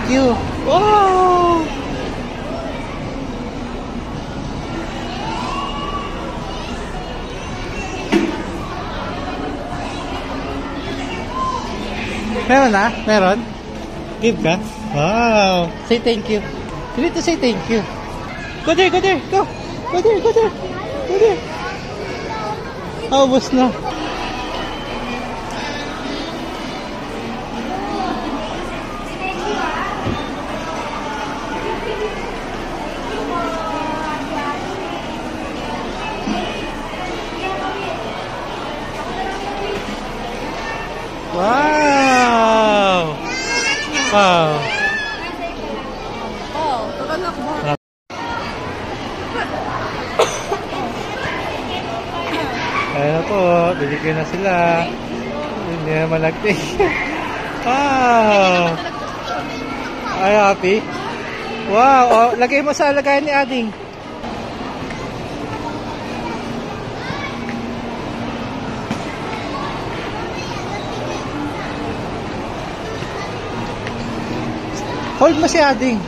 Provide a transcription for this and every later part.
you. Wow! Meron na? Meron? Give ka? Wow! Say thank you. You need to say thank you. Go there, go there, go! Go there, go there! Go there! Ubos na. Wow! Wow! Ayan na po, bibigyan na sila. Hindi na malagting. Wow! Ay, happy? Wow! Oh, lagay mo sa lagayan ni Ading. Hold mo si Ading.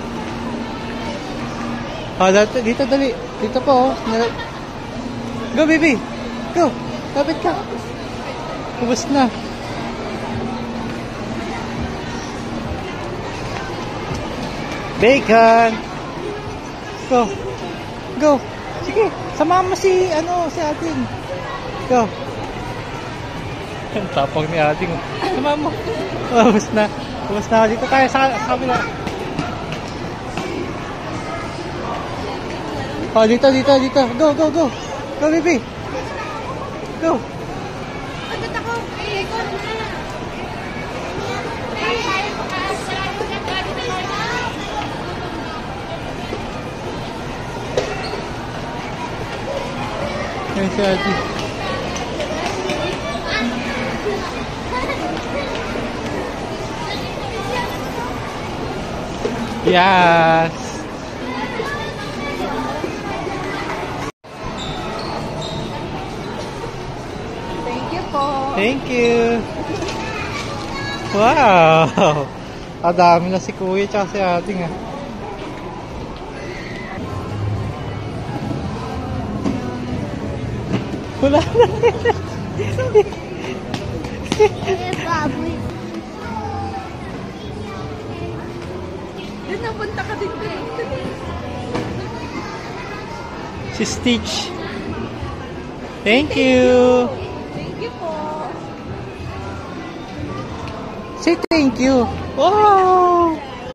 Oh, dito dali. Dito po. Go, baby. Go. Lapit ka. Ubus na. Bacon. Go. Go. Sige. Samahan mo si Ading. Go. Ang tapang ni Ading. Samahan mo. Ubus na. Ubus na. Dito tayo sa kabila. Oh, dito. Go. Go, baby. Go. Agad ako. Ikaw na. Ayan si Ate. Yes. Thank you. Wow. Adami na si Kuya tsaka si Ating ah. Wala na. Baboy. Doon napunta ka din. Si Stitch. Thank you. Say thank you. Wow!